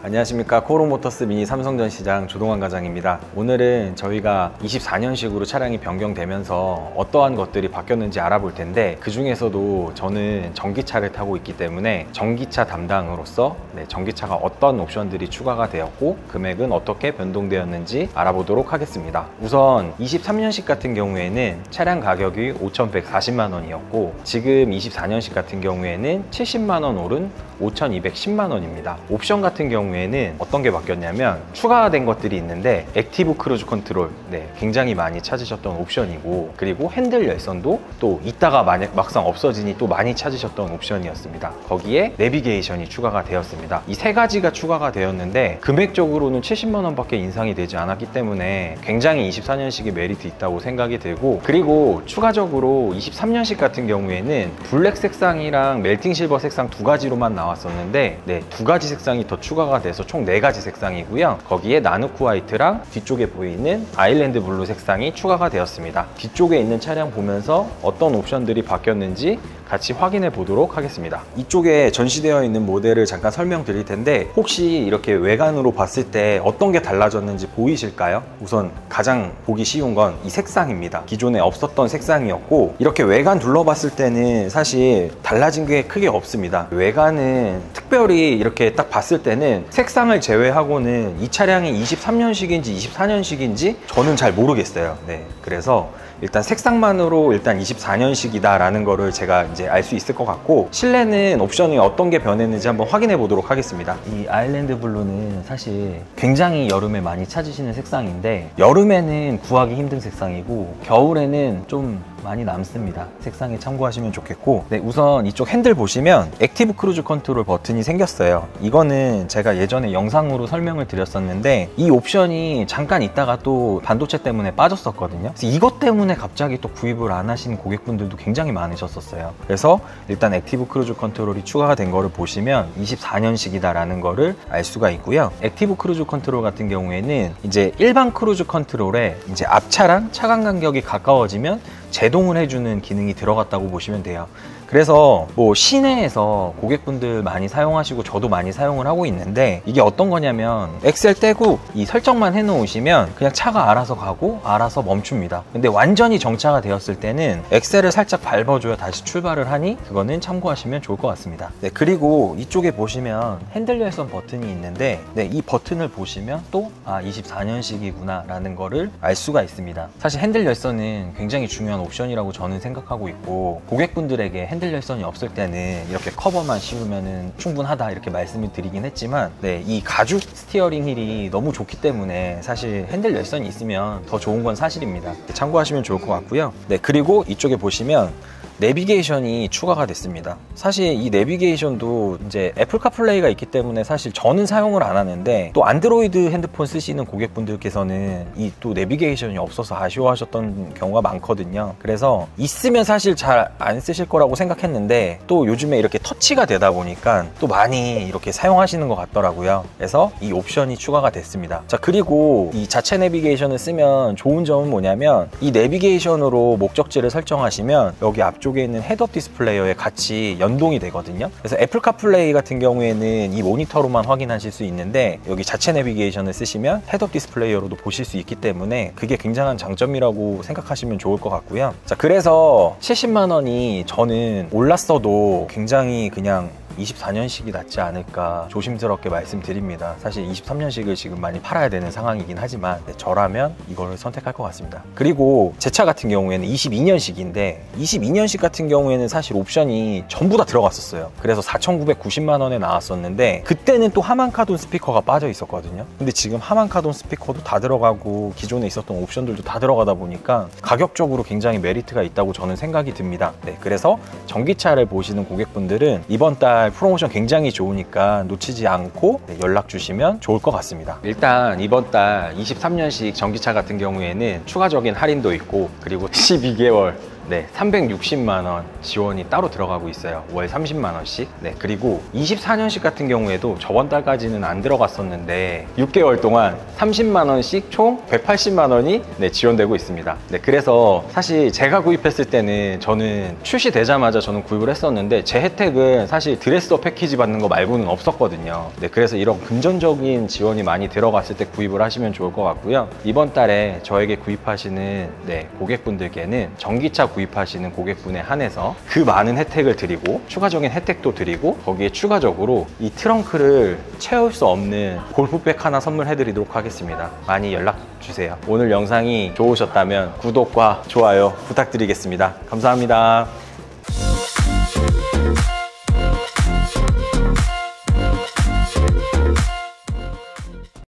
안녕하십니까. 코오롱모터스 미니 삼성전시장 조동환 과장입니다. 오늘은 저희가 24년식으로 차량이 변경되면서 어떠한 것들이 바뀌었는지 알아볼 텐데, 그 중에서도 저는 전기차를 타고 있기 때문에 전기차 담당으로서 전기차가 어떤 옵션들이 추가가 되었고 금액은 어떻게 변동되었는지 알아보도록 하겠습니다. 우선 23년식 같은 경우에는 차량 가격이 5,140만 원이었고 지금 24년식 같은 경우에는 70만 원 오른 5,210만 원입니다. 옵션 같은 경우에는 어떤 게 바뀌었냐면 추가된 것들이 있는데, 액티브 크루즈 컨트롤 굉장히 많이 찾으셨던 옵션이고, 그리고 핸들 열선도 또 있다가 막상 없어지니 또 많이 찾으셨던 옵션이었습니다. 거기에 내비게이션이 추가가 되었습니다. 이 세 가지가 추가가 되었는데 금액적으로는 70만 원밖에 인상이 되지 않았기 때문에 굉장히 24년식의 메리트 있다고 생각이 들고, 그리고 추가적으로 23년식 같은 경우에는 블랙 색상이랑 멜팅 실버 색상 두 가지로만 나왔었는데 두 가지 색상이 더 추가가 돼서 총 4가지 색상이고요. 거기에 나누크 화이트랑 뒤쪽에 보이는 아일랜드 블루 색상이 추가가 되었습니다. 뒤쪽에 있는 차량 보면서 어떤 옵션들이 바뀌었는지 같이 확인해 보도록 하겠습니다. 이쪽에 전시되어 있는 모델을 잠깐 설명드릴 텐데, 혹시 이렇게 외관으로 봤을 때 어떤 게 달라졌는지 보이실까요? 우선 가장 보기 쉬운 건 이 색상입니다. 기존에 없었던 색상이었고, 이렇게 외관 둘러봤을 때는 사실 달라진 게 크게 없습니다. 외관은 특별히 이렇게 딱 봤을 때는 색상을 제외하고는 이 차량이 23년식인지 24년식인지 저는 잘 모르겠어요. 그래서 일단 색상만으로 일단 24년식이다 라는 거를 제가 이제 알 수 있을 것 같고, 실내는 옵션이 어떤 게 변했는지 한번 확인해 보도록 하겠습니다. 이 아일랜드 블루는 사실 굉장히 여름에 많이 찾으시는 색상인데, 여름에는 구하기 힘든 색상이고 겨울에는 좀 많이 남습니다. 색상에 참고하시면 좋겠고, 우선 이쪽 핸들 보시면 액티브 크루즈 컨트롤 버튼이 생겼어요. 이거는 제가 예전에 영상으로 설명을 드렸었는데 이 옵션이 잠깐 있다가 또 반도체 때문에 빠졌었거든요. 그래서 이것 때문에 갑자기 또 구입을 안 하신 고객분들도 굉장히 많으셨었어요. 그래서 일단 액티브 크루즈 컨트롤이 추가가 된 거를 보시면 24년식이다 라는 거를 알 수가 있고요. 액티브 크루즈 컨트롤 같은 경우에는 이제 일반 크루즈 컨트롤에 이제 앞차랑 차간 간격이 가까워지면 제동을 해주는 기능이 들어갔다고 보시면 돼요. 그래서 뭐 시내에서 고객분들 많이 사용하시고 저도 많이 사용을 하고 있는데, 이게 어떤 거냐면 엑셀 떼고 이 설정만 해 놓으시면 그냥 차가 알아서 가고 알아서 멈춥니다. 근데 완전히 정차가 되었을 때는 엑셀을 살짝 밟아줘야 다시 출발을 하니 그거는 참고하시면 좋을 것 같습니다. 그리고 이쪽에 보시면 핸들 열선 버튼이 있는데 이 버튼을 보시면 또 24년식이구나 라는 거를 알 수가 있습니다. 사실 핸들 열선은 굉장히 중요한 옵션이라고 저는 생각하고 있고, 고객분들에게 핸들 열선이 없을 때는 이렇게 커버만 씌우면 충분하다 이렇게 말씀을 드리긴 했지만, 이 가죽 스티어링 휠이 너무 좋기 때문에 사실 핸들 열선이 있으면 더 좋은 건 사실입니다. 참고하시면 좋을 것 같고요. 그리고 이쪽에 보시면 내비게이션이 추가가 됐습니다. 사실 이 내비게이션도 이제 애플 카플레이가 있기 때문에 사실 저는 사용을 안 하는데, 또 안드로이드 핸드폰 쓰시는 고객분들께서는 이 또 내비게이션이 없어서 아쉬워하셨던 경우가 많거든요. 그래서 있으면 사실 잘 안 쓰실 거라고 생각했는데, 또 요즘에 이렇게 터치가 되다 보니까 또 많이 이렇게 사용하시는 것 같더라고요. 그래서 이 옵션이 추가가 됐습니다. 자, 그리고 이 자체 내비게이션을 쓰면 좋은 점은 뭐냐면, 이 내비게이션으로 목적지를 설정하시면 여기 앞쪽 쪽에 있는 헤드업 디스플레이어에 같이 연동이 되거든요. 그래서 애플 카플레이 같은 경우에는 이 모니터로만 확인하실 수 있는데, 여기 자체 내비게이션을 쓰시면 헤드업 디스플레이어로도 보실 수 있기 때문에 그게 굉장한 장점이라고 생각하시면 좋을 것 같고요. 자, 그래서 70만 원이 저는 올랐어도 굉장히 그냥 24년식이 낫지 않을까 조심스럽게 말씀드립니다. 사실 23년식을 지금 많이 팔아야 되는 상황이긴 하지만 저라면 이거를 선택할 것 같습니다. 그리고 제 차 같은 경우에는 22년식인데 22년식 같은 경우에는 사실 옵션이 전부 다 들어갔었어요. 그래서 4,990만 원에 나왔었는데, 그때는 또 하만카돈 스피커가 빠져 있었거든요. 근데 지금 하만카돈 스피커도 다 들어가고 기존에 있었던 옵션들도 다 들어가다 보니까 가격적으로 굉장히 메리트가 있다고 저는 생각이 듭니다. 그래서 전기차를 보시는 고객분들은 이번 달 프로모션 굉장히 좋으니까 놓치지 않고 연락 주시면 좋을 것 같습니다. 일단 이번 달 23년식 전기차 같은 경우에는 추가적인 할인도 있고, 그리고 12개월 네, 360만 원 지원이 따로 들어가고 있어요. 월 30만 원씩. 네, 그리고 24년식 같은 경우에도 저번 달까지는 안 들어갔었는데 6개월 동안 30만 원씩 총 180만 원이 네, 지원되고 있습니다. 네, 그래서 사실 제가 구입했을 때는 저는 출시되자마자 저는 구입을 했었는데 제 혜택은 사실 드레스업 패키지 받는 거 말고는 없었거든요. 네, 그래서 이런 금전적인 지원이 많이 들어갔을 때 구입을 하시면 좋을 것 같고요. 이번 달에 저에게 구입하시는 네, 고객분들께는 전기차 구입하시는 고객분에 한해서 그 많은 혜택을 드리고 추가적인 혜택도 드리고 거기에 추가적으로 이 트렁크를 채울 수 없는 골프백 하나 선물해 드리도록 하겠습니다. 많이 연락 주세요. 오늘 영상이 좋으셨다면 구독과 좋아요 부탁드리겠습니다. 감사합니다.